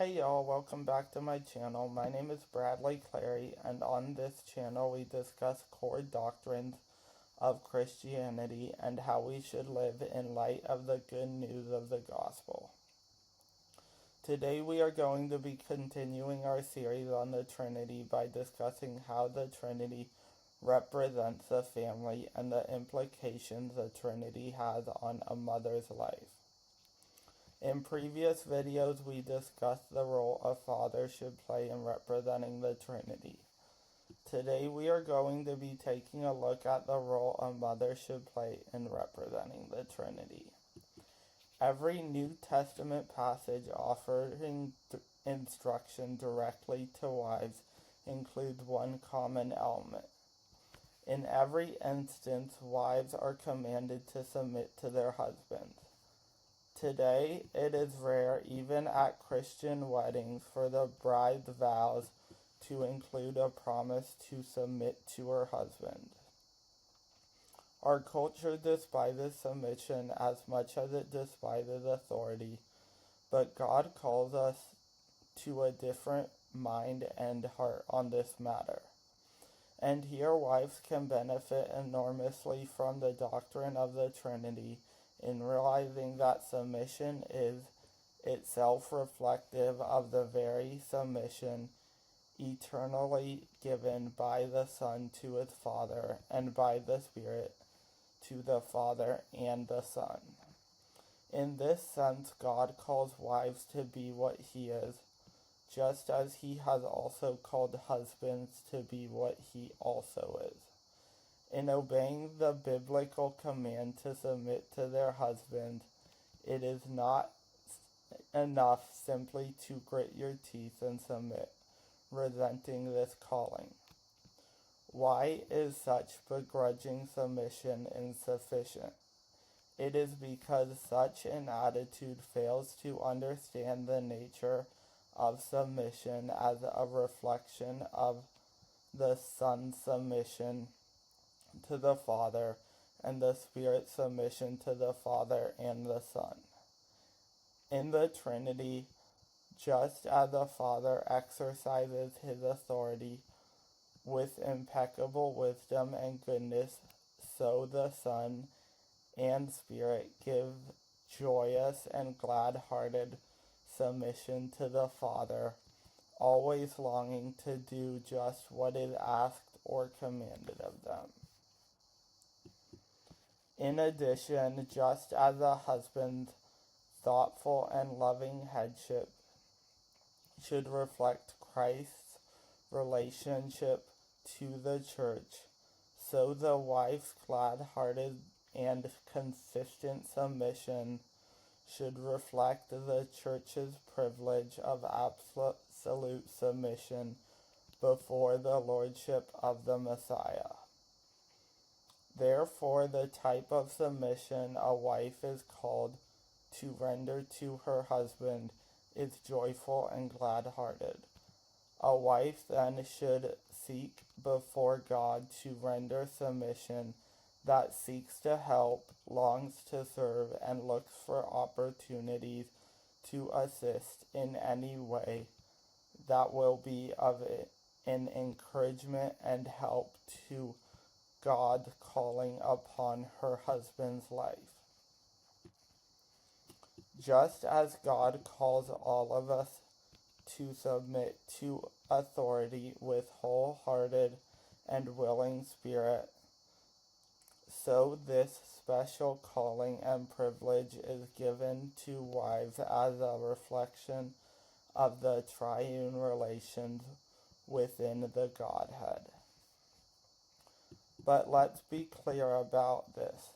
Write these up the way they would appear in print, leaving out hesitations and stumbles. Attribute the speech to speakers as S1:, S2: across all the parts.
S1: Hey y'all, welcome back to my channel. My name is Bradley Clary, and on this channel we discuss core doctrines of Christianity and how we should live in light of the good news of the gospel. Today we are going to be continuing our series on the Trinity by discussing how the Trinity represents the family and the implications the Trinity has on a mother's life. In previous videos, we discussed the role a father should play in representing the Trinity. Today, we are going to be taking a look at the role a mother should play in representing the Trinity. Every New Testament passage offering instruction directly to wives includes one common element. In every instance, wives are commanded to submit to their husbands. Today, it is rare, even at Christian weddings, for the bride's vows to include a promise to submit to her husband. Our culture despises submission as much as it despises authority, but God calls us to a different mind and heart on this matter. And here, wives can benefit enormously from the doctrine of the Trinity in realizing that submission is itself reflective of the very submission eternally given by the Son to his Father and by the Spirit to the Father and the Son. In this sense, God calls wives to be what he is, just as he has also called husbands to be what he also is. In obeying the biblical command to submit to their husband, it is not enough simply to grit your teeth and submit, resenting this calling. Why is such begrudging submission insufficient? It is because such an attitude fails to understand the nature of submission as a reflection of the Son's submission to the Father, and the Spirit's submission to the Father and the Son. In the Trinity, just as the Father exercises his authority with impeccable wisdom and goodness, so the Son and Spirit give joyous and glad-hearted submission to the Father, always longing to do just what is asked or commanded of them. In addition, just as a husband's thoughtful and loving headship should reflect Christ's relationship to the church, so the wife's glad-hearted and consistent submission should reflect the church's privilege of absolute submission before the lordship of the Messiah. Therefore, the type of submission a wife is called to render to her husband is joyful and glad-hearted. A wife then should seek before God to render submission that seeks to help, longs to serve, and looks for opportunities to assist in any way that will be of an encouragement and help to God calling upon her husband's life. Just as God calls all of us to submit to authority with wholehearted and willing spirit, so this special calling and privilege is given to wives as a reflection of the triune relations within the Godhead. But let's be clear about this.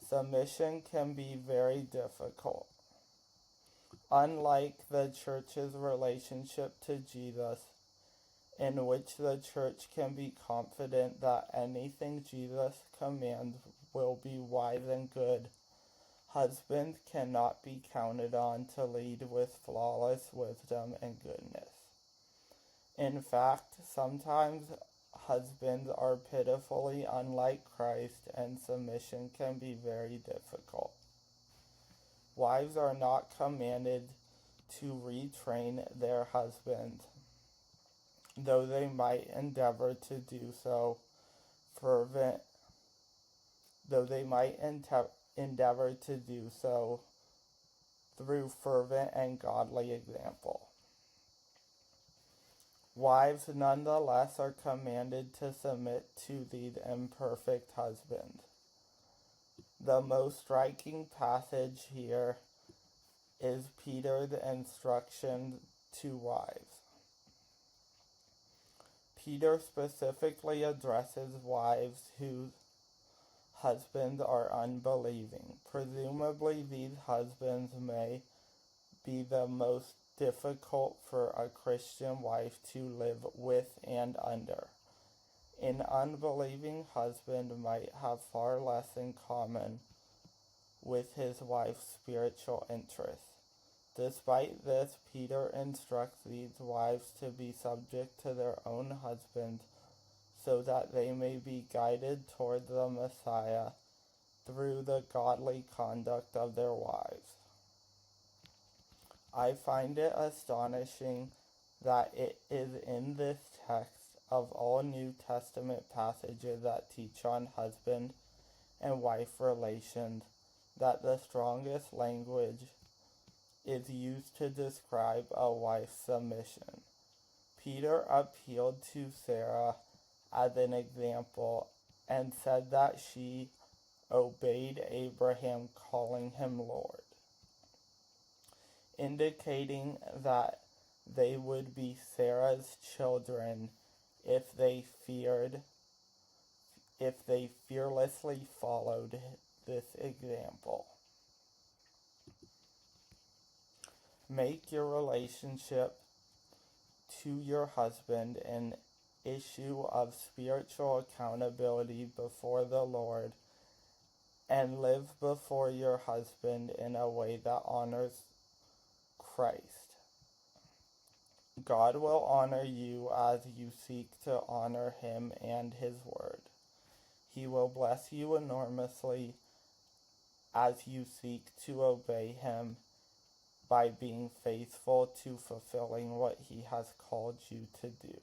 S1: Submission can be very difficult. Unlike the church's relationship to Jesus, in which the church can be confident that anything Jesus commands will be wise and good, husbands cannot be counted on to lead with flawless wisdom and goodness. In fact, sometimes husbands are pitifully unlike Christ, and submission can be very difficult. Wives are not commanded to retrain their husbands, though they might endeavor to do so fervent, though they might endeavor to do so through fervent and godly example. Wives nonetheless are commanded to submit to these imperfect husbands. The most striking passage here is Peter's instruction to wives. Peter specifically addresses wives whose husbands are unbelieving. Presumably, these husbands may be the most difficult for a Christian wife to live with and under. An unbelieving husband might have far less in common with his wife's spiritual interests. Despite this, Peter instructs these wives to be subject to their own husbands so that they may be guided toward the Messiah through the godly conduct of their wives. I find it astonishing that it is in this text of all New Testament passages that teach on husband and wife relations that the strongest language is used to describe a wife's submission. Peter appealed to Sarah as an example and said that she obeyed Abraham, calling him Lord, indicating that they would be Sarah's children if they fearlessly followed this example. Make your relationship to your husband an issue of spiritual accountability before the Lord, and live before your husband in a way that honors Christ. God will honor you as you seek to honor him and his word. He will bless you enormously as you seek to obey him by being faithful to fulfilling what he has called you to do.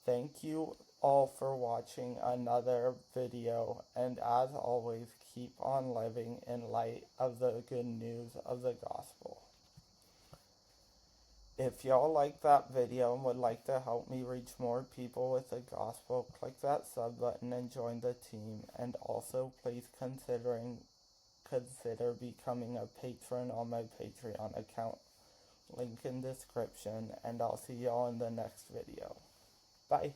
S1: Thank you all for watching another video, and as always, keep on living in light of the good news of the gospel. If y'all like that video and would like to help me reach more people with the gospel, click that sub button and join the team. And also please consider becoming a patron on my Patreon account. Link in description, and I'll see y'all in the next video. Bye.